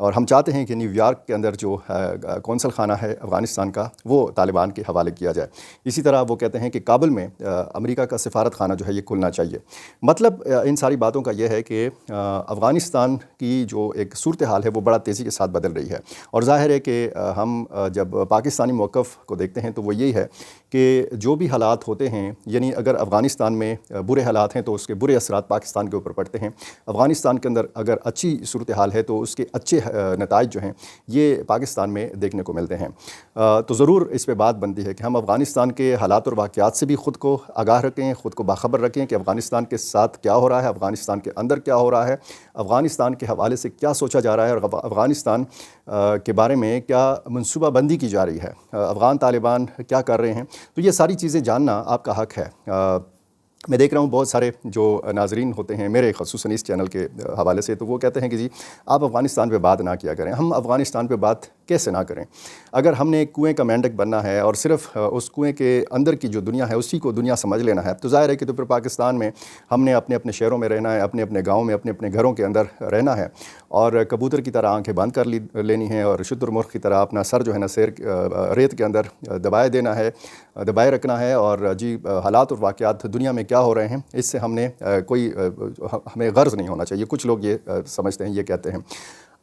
اور ہم چاہتے ہیں کہ نیو یارک کے اندر جو کونسل خانہ ہے افغانستان کا وہ طالبان کے حوالے کیا جائے۔ اسی طرح وہ کہتے ہیں کہ کابل میں امریکہ کا سفارت خانہ جو ہے یہ کھلنا چاہیے۔ مطلب ان ساری باتوں کا یہ ہے کہ افغانستان کی جو ایک صورتحال ہے وہ بڑا تیزی کے ساتھ بدل رہی ہے، اور ظاہر ہے کہ ہم جب پاکستانی موقف کو دیکھتے ہیں تو وہ یہی ہے کہ جو بھی حالات ہوتے ہیں، یعنی اگر افغانستان میں برے حالات ہیں تو اس کے برے اثرات پاکستان کے اوپر پڑتے ہیں، افغانستان کے اندر اگر اچھی صورتحال ہے تو اس کے اچھے نتائج جو ہیں یہ پاکستان میں دیکھنے کو ملتے ہیں۔ تو ضرور اس پہ بات بنتی ہے کہ ہم افغانستان کے حالات اور واقعات سے بھی خود کو آگاہ رکھیں، خود کو باخبر رکھیں کہ افغانستان کے ساتھ کیا ہو رہا ہے، افغانستان کے اندر کیا ہو رہا ہے، افغانستان کے حوالے سے کیا سوچا جا رہا ہے، اور افغانستان کے بارے میں کیا منصوبہ بندی کی جا رہی ہے، افغان طالبان کیا کر رہے ہیں۔ تو یہ ساری چیزیں جاننا آپ کا حق ہے۔ میں دیکھ رہا ہوں بہت سارے جو ناظرین ہوتے ہیں میرے خصوصاً اس چینل کے حوالے سے، تو وہ کہتے ہیں کہ جی آپ افغانستان پہ بات نہ کیا کریں۔ ہم افغانستان پہ بات کیسے نہ کریں؟ اگر ہم نے ایک کنویں کا مینڈک بننا ہے اور صرف اس کنویں کے اندر کی جو دنیا ہے اسی کو دنیا سمجھ لینا ہے، تو ظاہر ہے کہ تو پھر پاکستان میں ہم نے اپنے اپنے شہروں میں رہنا ہے، اپنے اپنے گاؤں میں اپنے اپنے گھروں کے اندر رہنا ہے، اور کبوتر کی طرح آنکھیں بند کر لینی ہے، اور شتر مرغ کی طرح اپنا سر جو ہے نا ریت کے اندر دبائے دینا ہے، دبائے رکھنا ہے، اور جی حالات اور واقعات دنیا میں کیا ہو رہے ہیں اس سے ہمیں غرض نہیں ہونا چاہیے۔ کچھ لوگ یہ سمجھتے ہیں، یہ کہتے ہیں۔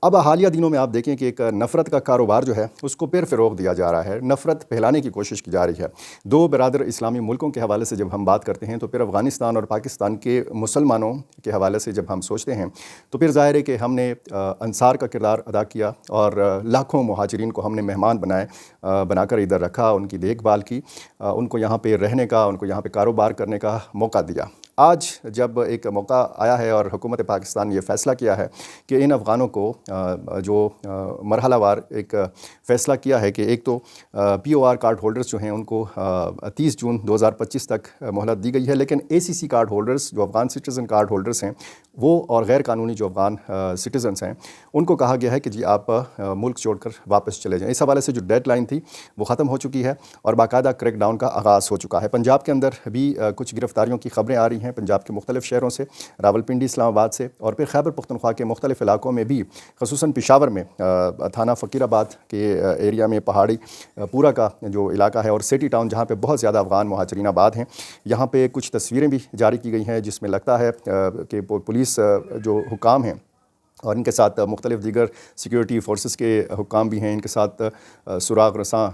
اب حالیہ دنوں میں آپ دیکھیں کہ ایک نفرت کا کاروبار جو ہے اس کو پھر فروغ دیا جا رہا ہے، نفرت پھیلانے کی کوشش کی جا رہی ہے۔ دو برادر اسلامی ملکوں کے حوالے سے جب ہم بات کرتے ہیں تو پھر افغانستان اور پاکستان کے مسلمانوں کے حوالے سے جب ہم سوچتے ہیں تو پھر ظاہر ہے کہ ہم نے انصار کا کردار ادا کیا، اور لاکھوں مہاجرین کو ہم نے مہمان بنا کر ادھر رکھا، ان کی دیکھ بھال کی، ان کو یہاں پہ رہنے کا، ان کو یہاں پہ کاروبار کرنے کا موقع دیا۔ آج جب ایک موقع آیا ہے اور حکومت پاکستان نے یہ فیصلہ کیا ہے کہ ان افغانوں کو جو مرحلہ وار ایک فیصلہ کیا ہے کہ ایک تو پی او آر کارڈ ہولڈرز جو ہیں ان کو 30 جون 2025 تک مہلت دی گئی ہے، لیکن اے سی سی کارڈ ہولڈرز جو افغان سٹیزن کارڈ ہولڈرز ہیں وہ اور غیر قانونی جو افغان سٹیزنز ہیں ان کو کہا گیا ہے کہ جی آپ ملک چھوڑ کر واپس چلے جائیں۔ اس حوالے سے جو ڈیڈ لائن تھی وہ ختم ہو چکی ہے اور باقاعدہ کریک ڈاؤن کا آغاز ہو چکا ہے۔ پنجاب کے اندر بھی کچھ گرفتاریوں کی خبریں آ رہی ہیں، پنجاب کے مختلف شہروں سے، راولپنڈی، اسلام آباد سے، اور پھر خیبر پختونخوا کے مختلف علاقوں میں بھی، خصوصاً پشاور میں تھانہ فقیر آباد کے ایریا میں، پہاڑی پورا کا جو علاقہ ہے، اور سٹی ٹاؤن جہاں پہ بہت زیادہ افغان مہاجرین آباد ہیں، یہاں پہ کچھ تصویریں بھی جاری کی گئی ہیں جس میں لگتا ہے کہ پولیس جو حکام ہیں اور ان کے ساتھ مختلف دیگر سیکیورٹی فورسز کے حکام بھی ہیں، ان کے ساتھ سراغ رساں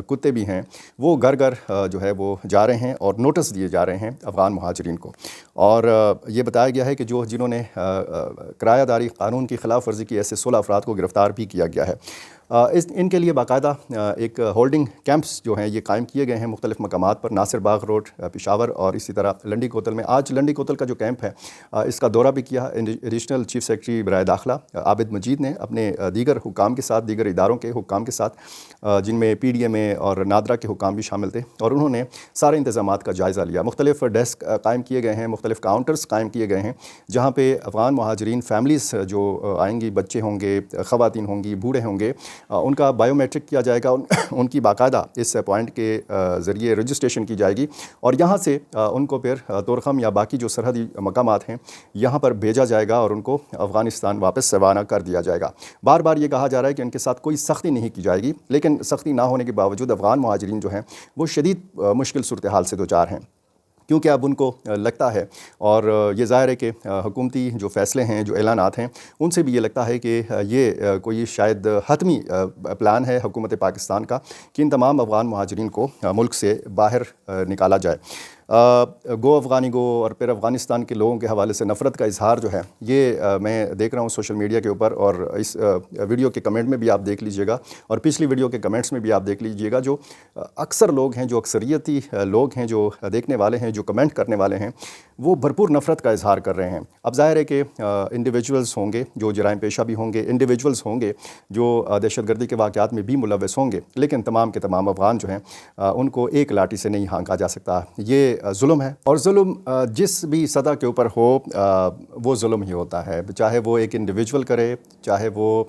کتے بھی ہیں، وہ گھر گھر جو ہے وہ جا رہے ہیں اور نوٹس دیے جا رہے ہیں افغان مہاجرین کو، اور یہ بتایا گیا ہے کہ جنہوں نے کرایہ داری قانون کی خلاف ورزی کی، ایسے 16 افراد کو گرفتار بھی کیا گیا ہے۔ ان کے لیے باقاعدہ ایک ہولڈنگ کیمپس جو ہیں یہ قائم کیے گئے ہیں مختلف مقامات پر، ناصر باغ روڈ پشاور، اور اسی طرح لنڈی کوتل میں۔ آج لنڈی کوتل کا جو کیمپ ہے اس کا دورہ بھی کیا ایڈیشنل چیف سیکرٹری برائے داخلہ عابد مجید نے اپنے دیگر حکام کے ساتھ، دیگر اداروں کے حکام کے ساتھ، جن میں پی ڈی ایم اے اور نادرا کے حکام بھی شامل تھے، اور انہوں نے سارے انتظامات کا جائزہ لیا۔ مختلف ڈیسک قائم کیے گئے ہیں، مختلف کاؤنٹرز قائم کیے گئے ہیں جہاں پہ افغان مہاجرین فیملیز جو آئیں گی، بچے ہوں گے، خواتین ہوں گی، بوڑھے ہوں گے، ان کا بائیو میٹرک کیا جائے گا، ان کی باقاعدہ اس پوائنٹ کے ذریعے رجسٹریشن کی جائے گی، اور یہاں سے ان کو پھر تورخم یا باقی جو سرحدی مقامات ہیں یہاں پر بھیجا جائے گا اور ان کو افغانستان واپس روانہ کر دیا جائے گا۔ بار بار یہ کہا جا رہا ہے کہ ان کے ساتھ کوئی سختی نہیں کی جائے گی، لیکن سختی نہ ہونے کے باوجود افغان مہاجرین جو ہیں وہ شدید مشکل صورتحال سے دوچار ہیں، کیونکہ اب ان کو لگتا ہے، اور یہ ظاہر ہے کہ حکومتی جو فیصلے ہیں، جو اعلانات ہیں، ان سے بھی یہ لگتا ہے کہ یہ کوئی شاید حتمی پلان ہے حکومت پاکستان کا کہ ان تمام افغان مہاجرین کو ملک سے باہر نکالا جائے۔ گو افغانی گو، اور پھر افغانستان کے لوگوں کے حوالے سے نفرت کا اظہار جو ہے یہ میں دیکھ رہا ہوں سوشل میڈیا کے اوپر، اور اس ویڈیو کے کمنٹ میں بھی آپ دیکھ لیجئے گا، اور پچھلی ویڈیو کے کمنٹس میں بھی آپ دیکھ لیجئے گا، جو اکثر لوگ ہیں، جو اکثریتی لوگ ہیں، جو دیکھنے والے ہیں، جو کمنٹ کرنے والے ہیں، وہ بھرپور نفرت کا اظہار کر رہے ہیں۔ اب ظاہر ہے کہ انڈیویجولز ہوں گے جو جرائم پیشہ بھی ہوں گے، انڈیویجولز ہوں گے جو دہشت گردی کے واقعات میں بھی ملوث ہوں گے، لیکن تمام کے تمام افغان جو ہیں ان کو ایک لاٹھی سے نہیں ہانکا جا سکتا۔ یہ ظلم ہے، اور ظلم جس بھی سطح کے اوپر ہو وہ ظلم ہی ہوتا ہے، چاہے وہ ایک انڈیویجول کرے، چاہے وہ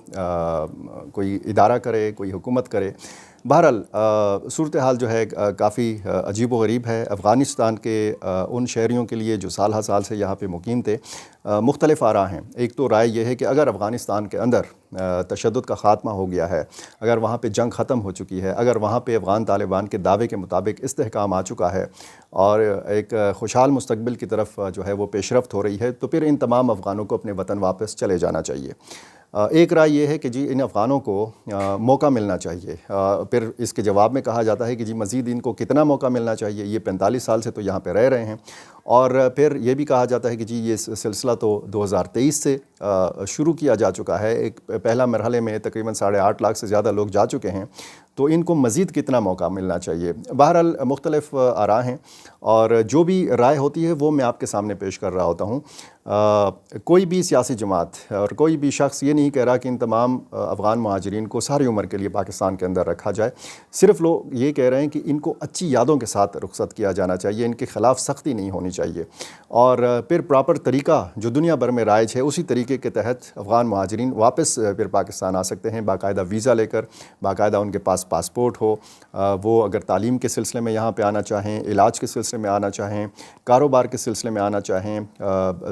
کوئی ادارہ کرے، کوئی حکومت کرے۔ بہرحال صورتحال جو ہے کافی عجیب و غریب ہے. افغانستان کے ان شہریوں کے لیے جو سالہ سال سے یہاں پہ مقیم تھے مختلف آراء ہیں. ایک تو رائے یہ ہے کہ اگر افغانستان کے اندر تشدد کا خاتمہ ہو گیا ہے, اگر وہاں پہ جنگ ختم ہو چکی ہے, اگر وہاں پہ افغان طالبان کے دعوے کے مطابق استحکام آ چکا ہے اور ایک خوشحال مستقبل کی طرف جو ہے وہ پیش رفت ہو رہی ہے, تو پھر ان تمام افغانوں کو اپنے وطن واپس چلے جانا چاہیے. ایک رائے یہ ہے کہ جی ان افغانوں کو موقع ملنا چاہیے. پھر اس کے جواب میں کہا جاتا ہے کہ جی مزید ان کو کتنا موقع ملنا چاہیے, یہ 45 سال سے تو یہاں پہ رہ رہے ہیں. اور پھر یہ بھی کہا جاتا ہے کہ جی یہ سلسلہ تو 2023 سے شروع کیا جا چکا ہے. ایک پہلا مرحلے میں تقریباً 8.5 لاکھ سے زیادہ لوگ جا چکے ہیں, تو ان کو مزید کتنا موقع ملنا چاہیے. بہرحال مختلف آراء ہیں, اور جو بھی رائے ہوتی ہے وہ میں آپ کے سامنے پیش کر رہا ہوتا ہوں. کوئی بھی سیاسی جماعت اور کوئی بھی شخص یہ نہیں کہہ رہا کہ ان تمام افغان مہاجرین کو ساری عمر کے لیے پاکستان کے اندر رکھا جائے. صرف لوگ یہ کہہ رہے ہیں کہ ان کو اچھی یادوں کے ساتھ رخصت کیا جانا چاہیے, ان کے خلاف سختی نہیں ہونی چاہیے, اور پھر پراپر طریقہ جو دنیا بھر میں رائج ہے اسی طریقے کے تحت افغان مہاجرین واپس پھر پاکستان آ سکتے ہیں, باقاعدہ ویزا لے کر, باقاعدہ ان کے پاس پاسپورٹ ہو. وہ اگر تعلیم کے سلسلے میں یہاں پہ آنا چاہیں, علاج کے سلسلے میں آنا چاہیں, کاروبار کے سلسلے میں آنا چاہیں,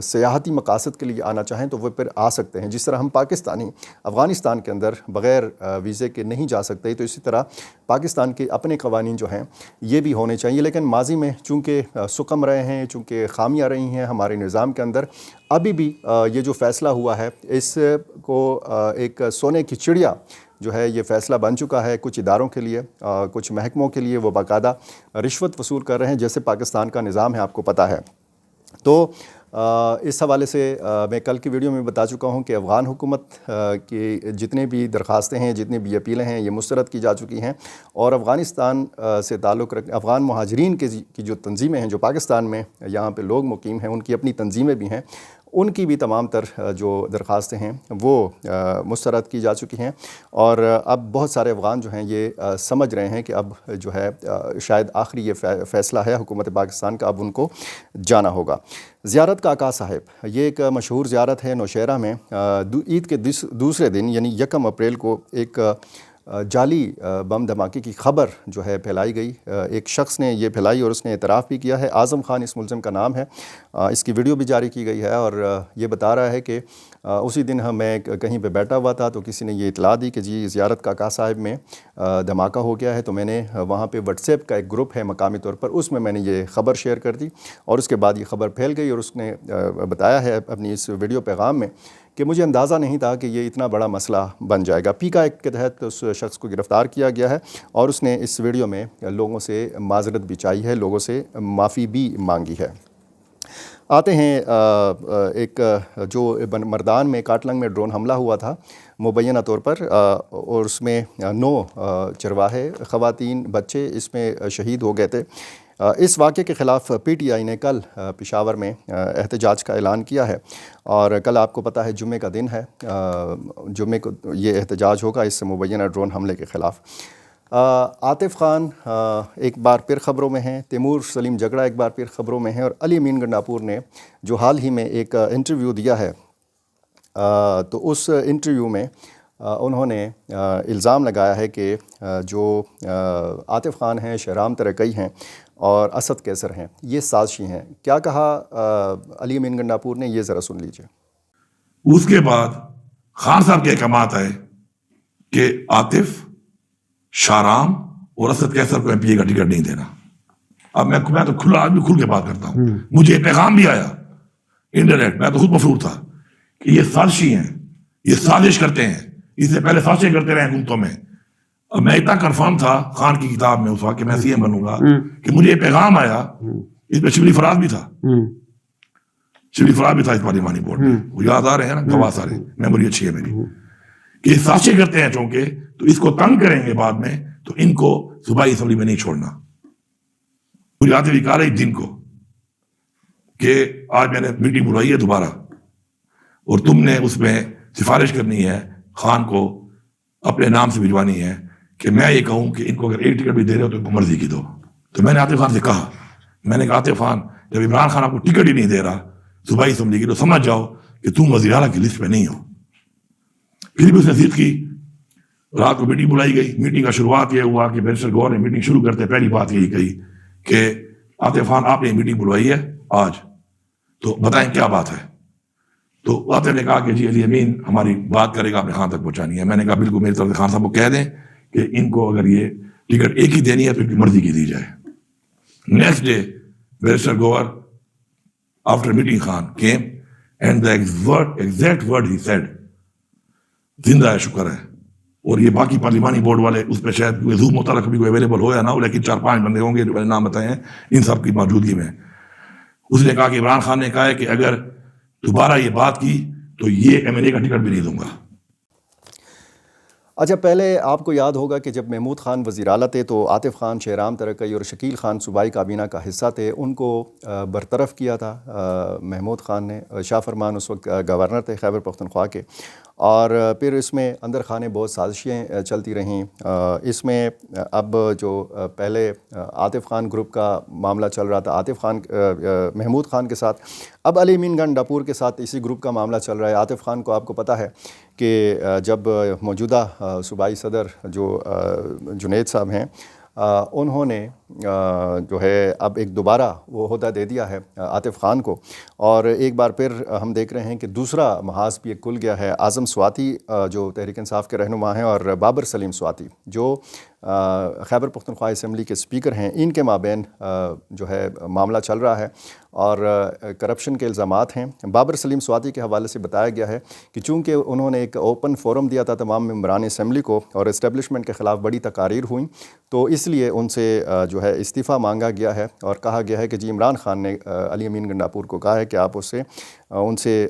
سیاحتی مقاصد کے لیے آنا چاہیں, تو وہ پھر آ سکتے ہیں. جس طرح ہم پاکستانی افغانستان کے اندر بغیر ویزے کے نہیں جا سکتے, تو اسی طرح پاکستان کے اپنے قوانین جو ہیں یہ بھی ہونے چاہیے. لیکن ماضی میں چونکہ سکم رہے ہیں, چونکہ خامیاں رہی ہیں ہمارے نظام کے اندر, ابھی بھی یہ جو فیصلہ ہوا ہے اس کو ایک سونے کی چڑیا جو ہے یہ فیصلہ بن چکا ہے. کچھ اداروں کے لیے, کچھ محکموں کے لیے وہ باقاعدہ رشوت وصول کر رہے ہیں, جیسے پاکستان کا نظام ہے آپ کو پتہ ہے. تو اس حوالے سے میں کل کی ویڈیو میں بتا چکا ہوں کہ افغان حکومت کی جتنے بھی درخواستیں ہیں, جتنی بھی اپیلیں ہیں, یہ مسترد کی جا چکی ہیں, اور افغانستان سے تعلق رکھنے افغان مہاجرین کی جو تنظیمیں ہیں جو پاکستان میں یہاں پہ لوگ مقیم ہیں, ان کی اپنی تنظیمیں بھی ہیں, ان کی بھی تمام تر جو درخواستیں ہیں وہ مسترد کی جا چکی ہیں. اور اب بہت سارے افغان جو ہیں یہ سمجھ رہے ہیں کہ اب جو ہے شاید آخری یہ فیصلہ ہے حکومت پاکستان کا, اب ان کو جانا ہوگا. زیارت کاکا صاحب, یہ ایک مشہور زیارت ہے نوشہرہ میں. عید کے دوسرے دن یعنی 1 اپریل کو ایک جعلی بم دھماکے کی خبر جو ہے پھیلائی گئی. ایک شخص نے یہ پھیلائی اور اس نے اعتراف بھی کیا ہے. اعظم خان اس ملزم کا نام ہے. اس کی ویڈیو بھی جاری کی گئی ہے, اور یہ بتا رہا ہے کہ اسی دن میں کہیں پہ بیٹھا ہوا تھا, تو کسی نے یہ اطلاع دی کہ جی زیارت کاکا صاحب میں دھماکہ ہو گیا ہے. تو میں نے وہاں پہ واٹس ایپ کا ایک گروپ ہے مقامی طور پر, اس میں نے یہ خبر شیئر کر دی, اور اس کے بعد یہ خبر پھیل گئی. اور اس نے بتایا ہے اپنی اس ویڈیو پیغام میں کہ مجھے اندازہ نہیں تھا کہ یہ اتنا بڑا مسئلہ بن جائے گا. پیکا ایکٹ کے تحت اس شخص کو گرفتار کیا گیا ہے, اور اس نے اس ویڈیو میں لوگوں سے معذرت بھی چاہی ہے, لوگوں سے معافی بھی مانگی ہے. آتے ہیں ایک جو مردان میں کاٹلنگ میں ڈرون حملہ ہوا تھا مبینہ طور پر, اور اس میں 9 چرواہے, خواتین, بچے اس میں شہید ہو گئے تھے. اس واقعے کے خلاف پی ٹی آئی نے کل پشاور میں احتجاج کا اعلان کیا ہے, اور کل آپ کو پتہ ہے جمعے کا دن ہے, جمعے کو یہ احتجاج ہوگا اس مبینہ ڈرون حملے کے خلاف. عاطف خان ایک بار پھر خبروں میں ہیں, تیمور سلیم جگڑا ایک بار پھر خبروں میں ہیں, اور علی امین گنڈاپور نے جو حال ہی میں ایک انٹرویو دیا ہے, تو اس انٹرویو میں انہوں نے الزام لگایا ہے کہ جو عاطف خان ہیں, شہرام ترکئی ہیں اور اسد کیسر ہیں, یہ سازشی ہیں. کیا کہا علی امین گنڈاپور نے, یہ ذرا سن لیجئے. اس کے بعد خان صاحب کے احکامات آئے کہ عاطف, شہرام اور اسد کیسر کو ایم پی اے کا ٹکٹ نہیں دینا. اب میں تو کھلا آدمی کھل کے بات کرتا ہوں, مجھے پیغام بھی آیا انڈائریکٹ, میں تو خود مفروض تھا کہ یہ سازشی ہیں, یہ سازش کرتے ہیں, اس سے پہلے سازشیں کرتے رہے حکومتوں میں. اب میں اتنا کنفرم تھا خان کی کتاب میں اس وقت کہ میں سی ایم بنوں گا, کہ مجھے یہ پیغام آیا, اس میں شبلی فراز بھی تھا, شبلی فراز بھی تھا اس پارلیمانی بورڈ میں, وہ یاد آ رہے ہیں نا گواہ سارے, میموری اچھی ہے میری, کہ یہ سازشیں کرتے ہیں چونکہ, تو اس کو تنگ کریں گے بعد میں, تو ان کو صوبائی اسمبلی میں نہیں چھوڑنا. مجھے آتے بھی کہا رہا دن کو کہ آج میں نے میٹنگ بلائی ہے دوبارہ, اور تم نے اس میں سفارش کرنی ہے, خان کو اپنے نام سے بھجوانی ہے, کہ میں یہ کہوں کہ ان کو اگر ایک ٹکٹ بھی دے رہے ہو تو ان کو مرضی کی دو. تو میں نے عاطف خان سے کہا, میں نے کہا عاطف خان, جب عمران خان آپ کو ٹکٹ ہی نہیں دے رہا صوبائی اسمبلی کی, تو سمجھ جاؤ کہ تم وزیر اعلیٰ کی لسٹ پہ نہیں ہو. پھر بھی اس نے ضد کی, رات کو میٹنگ بلائی گئی. میٹنگ کا شروعات یہ ہوا کہ بیرسٹر گور نے میٹنگ شروع کرتے پہلی بات یہی کہی کہ عاطف خان آپ نے میٹنگ بلوائی ہے آج, تو بتائیں کیا بات ہے. تو عاطف نے کہا کہ جی علی امین ہماری بات کرے گا, آپ نے خان تک پہنچانی ہے. میں نے کہا بالکل میری طرف سے خان صاحب کو کہہ دیں کہ ان کو اگر یہ ٹکٹ ایک ہی دینی ہے تو ان کی مرضی کی دی جائے. نیکسٹ ڈے بیرسٹر گور after meeting Khan came and the exact word he said, زندہ ہے, شکر ہے. اور یہ باقی پارلیمانی بورڈ والے اس پہ شاید کوئی زوم ہوتا رہا, کبھی کوئی اویلیبل ہو یا نہ ہو, لیکن 4-5 بندے ہوں گے جو میں نے نام بتائے ہیں ان سب کی موجودگی میں. اس نے کہا کہ عمران خان نے کہا ہے کہ اگر دوبارہ یہ بات کی تو یہ MLA کا ٹکٹ بھی نہیں دوں گا. اچھا, پہلے آپ کو یاد ہوگا کہ جب محمود خان وزیر اعلیٰ تھے تو عاطف خان شہرام ترقی اور شکیل خان صوبائی کابینہ کا حصہ تھے, ان کو برطرف کیا تھا محمود خان نے. شاہ فرمان اس وقت گورنر تھے خیبر پختونخوا کے, اور پھر اس میں اندر خانے بہت سازشیں چلتی رہیں. اس میں اب جو پہلے عاطف خان گروپ کا معاملہ چل رہا تھا عاطف خان محمود خان کے ساتھ, اب علی امین گنڈاپور کے ساتھ اسی گروپ کا معاملہ چل رہا ہے. عاطف خان کو آپ کو پتہ ہے کہ جب موجودہ صوبائی صدر جو جنید صاحب ہیں, انہوں نے جو ہے اب ایک دوبارہ وہ عہدہ دے دیا ہے عاطف خان کو, اور ایک بار پھر ہم دیکھ رہے ہیں کہ دوسرا محاذ بھی ایک کھل گیا ہے. اعظم سواتی جو تحریک انصاف کے رہنما ہیں, اور بابر سلیم سواتی جو خیبر پختونخوا اسمبلی کے اسپیکر ہیں, ان کے مابین جو ہے معاملہ چل رہا ہے اور کرپشن کے الزامات ہیں. بابر سلیم سواتی کے حوالے سے بتایا گیا ہے کہ چونکہ انہوں نے ایک اوپن فورم دیا تھا تمام ممبران اسمبلی کو, اور اسٹیبلشمنٹ کے خلاف بڑی تقاریر ہوئیں, تو اس لیے ان سے جو ہے استعفیٰ مانگا گیا ہے, اور کہا گیا ہے کہ جی عمران خان نے علی امین گنڈاپور کو کہا ہے کہ آپ ان سے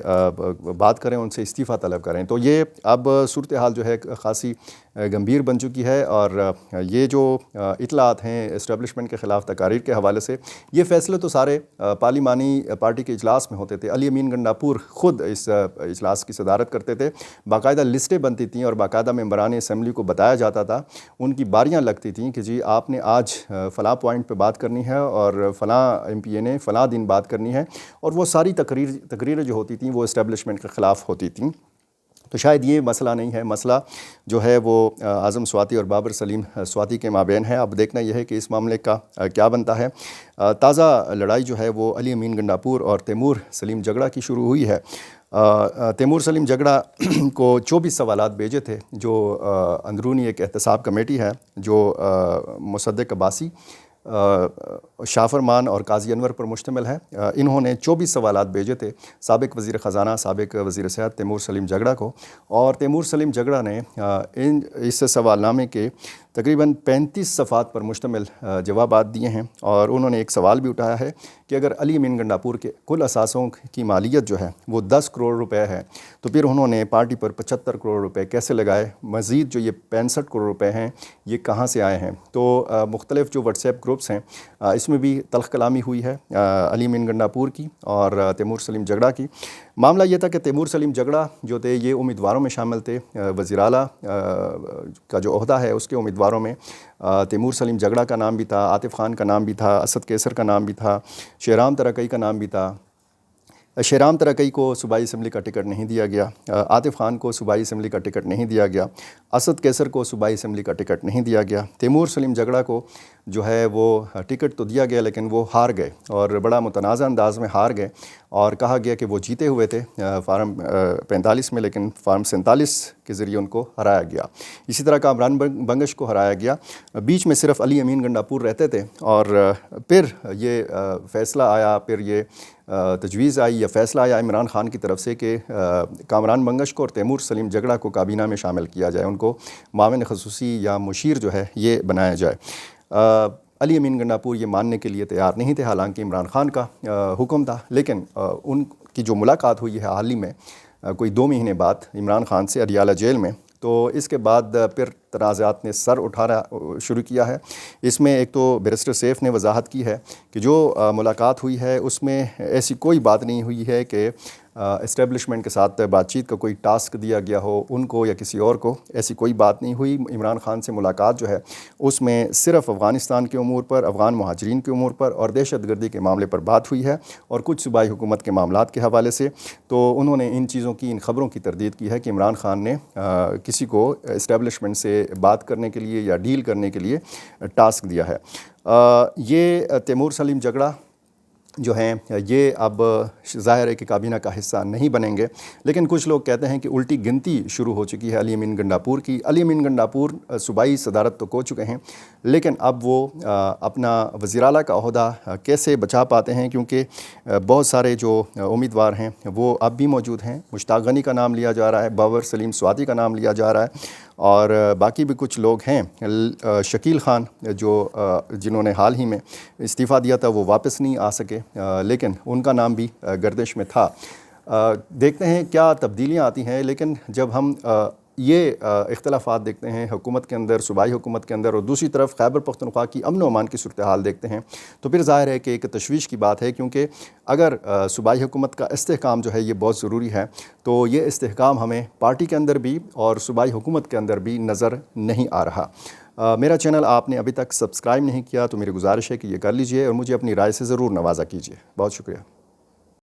بات کریں, ان سے استعفیٰ طلب کریں. تو یہ اب صورتحال جو ہے خاصی گمبھیر بن چکی ہے, اور یہ جو اطلاعات ہیں اسٹیبلشمنٹ کے خلاف تقاریر کے حوالے سے, یہ فیصلے تو سارے پارلیمانی پارٹی کے اجلاس میں ہوتے تھے. علی امین گنڈاپور خود اس اجلاس کی صدارت کرتے تھے, باقاعدہ لسٹیں بنتی تھیں اور باقاعدہ ممبران اسمبلی کو بتایا جاتا تھا, ان کی باریاں لگتی تھیں کہ جی آپ نے آج فلاں پوائنٹ پہ بات کرنی ہے اور فلاں MPA نے فلاں دن بات کرنی ہے, اور وہ ساری تقریریں جو ہوتی تھیں وہ اسٹیبلشمنٹ کے خلاف ہوتی تھیں. تو شاید یہ مسئلہ نہیں ہے, مسئلہ جو ہے وہ اعظم سواتی اور بابر سلیم سواتی کے مابین ہے. اب دیکھنا یہ ہے کہ اس معاملے کا کیا بنتا ہے. تازہ لڑائی جو ہے وہ علی امین گنڈاپور اور تیمور سلیم جگڑا کی شروع ہوئی ہے. تیمور سلیم جگڑا کو 24 سوالات بھیجے تھے, جو اندرونی ایک احتساب کمیٹی ہے جو مصدق عباسی, شاہ فرمان اور قاضی انور پر مشتمل ہے. انہوں نے 24 سوالات بھیجے تھے سابق وزیر خزانہ, سابق وزیر صحت تیمور سلیم جگڑا کو, اور تیمور سلیم جگڑا نے اس سوال نامے کے تقریباً 35 صفحات پر مشتمل جوابات دیے ہیں. اور انہوں نے ایک سوال بھی اٹھایا ہے کہ اگر علی امین گنڈاپور کے کل اثاثوں کی مالیت جو ہے وہ 10 کروڑ روپے ہے, تو پھر انہوں نے پارٹی پر 75 کروڑ روپے کیسے لگائے, مزید جو یہ 65 کروڑ روپے ہیں یہ کہاں سے آئے ہیں. تو مختلف جو واٹس ایپ گروپس ہیں اس میں بھی تلخ کلامی ہوئی ہے علی امین گنڈاپور کی اور تیمور سلیم جگڑا کی. معاملہ یہ تھا کہ تیمور سلیم جگڑا جو تھے یہ امیدواروں میں شامل تھے, وزیر اعلیٰ کا جو عہدہ ہے اس کے امیدواروں میں تیمور سلیم جگڑا کا نام بھی تھا, عاطف خان کا نام بھی تھا, اسد کیسر کا نام بھی تھا, شہرام ترقی کا نام بھی تھا. شہرام ترقی کو صوبائی اسمبلی کا ٹکٹ نہیں دیا گیا, عاطف خان کو صوبائی اسمبلی کا ٹکٹ نہیں دیا گیا, اسد کیسر کو صوبائی اسمبلی کا ٹکٹ نہیں دیا گیا. تیمور سلیم جگڑا کو جو ہے وہ ٹکٹ تو دیا گیا لیکن وہ ہار گئے, اور بڑا متنازع انداز میں ہار گئے, اور کہا گیا کہ وہ جیتے ہوئے تھے فارم 45 میں, لیکن فارم 47 کے ذریعے ان کو ہرایا گیا. اسی طرح کامران بنگش کو ہرایا گیا. بیچ میں صرف علی امین گنڈاپور رہتے تھے, اور پھر یہ فیصلہ آیا, پھر یہ تجویز آئی یا فیصلہ آیا عمران خان کی طرف سے کہ کامران بنگش کو اور تیمور سلیم جگڑا کو کابینہ میں شامل کیا جائے, ان کو معاون خصوصی یا مشیر جو ہے یہ بنایا جائے. علی امین گنڈاپور یہ ماننے کے لیے تیار نہیں تھے, حالانکہ عمران خان کا حکم تھا, لیکن ان کی جو ملاقات ہوئی ہے حال ہی میں کوئی 2 مہینے بعد عمران خان سے اڈیالہ جیل میں, تو اس کے بعد پھر تنازعات نے سر اٹھانا شروع کیا ہے. اس میں ایک تو بیرسٹر سیف نے وضاحت کی ہے کہ جو ملاقات ہوئی ہے اس میں ایسی کوئی بات نہیں ہوئی ہے کہ اسٹیبلشمنٹ کے ساتھ بات چیت کا کوئی ٹاسک دیا گیا ہو ان کو یا کسی اور کو، ایسی کوئی بات نہیں ہوئی۔ عمران خان سے ملاقات جو ہے اس میں صرف افغانستان کے امور پر، افغان مہاجرین کے امور پر اور دہشت گردی کے معاملے پر بات ہوئی ہے، اور کچھ صوبائی حکومت کے معاملات کے حوالے سے۔ تو انہوں نے ان چیزوں کی، ان خبروں کی تردید کی ہے کہ عمران خان نے کسی کو اسٹیبلشمنٹ سے بات کرنے کے لیے یا ڈیل کرنے کے لیے ٹاسک دیا ہے۔ یہ تیمور سلیم جگڑا جو ہیں یہ اب ظاہر ہے کہ کابینہ کا حصہ نہیں بنیں گے، لیکن کچھ لوگ کہتے ہیں کہ الٹی گنتی شروع ہو چکی ہے علی امین گنڈاپور کی۔ علی امین گنڈاپور صوبائی صدارت تو کھو چکے ہیں، لیکن اب وہ اپنا وزیر اعلیٰ کا عہدہ کیسے بچا پاتے ہیں، کیونکہ بہت سارے جو امیدوار ہیں وہ اب بھی موجود ہیں۔ مشتاق غنی کا نام لیا جا رہا ہے، باور سلیم سواتی کا نام لیا جا رہا ہے، اور باقی بھی کچھ لوگ ہیں۔ شکیل خان جنہوں نے حال ہی میں استعفیٰ دیا تھا وہ واپس نہیں آ سکے، لیکن ان کا نام بھی گردش میں تھا۔ دیکھتے ہیں کیا تبدیلیاں آتی ہیں، لیکن جب ہم یہ اختلافات دیکھتے ہیں حکومت کے اندر، صوبائی حکومت کے اندر، اور دوسری طرف خیبر پختونخوا کی امن و امان کی صورتحال دیکھتے ہیں، تو پھر ظاہر ہے کہ ایک تشویش کی بات ہے، کیونکہ اگر صوبائی حکومت کا استحکام جو ہے یہ بہت ضروری ہے، تو یہ استحکام ہمیں پارٹی کے اندر بھی اور صوبائی حکومت کے اندر بھی نظر نہیں آ رہا۔ میرا چینل آپ نے ابھی تک سبسکرائب نہیں کیا تو میری گزارش ہے کہ یہ کر لیجئے، اور مجھے اپنی رائے سے ضرور نوازا کیجئے۔ بہت شکریہ۔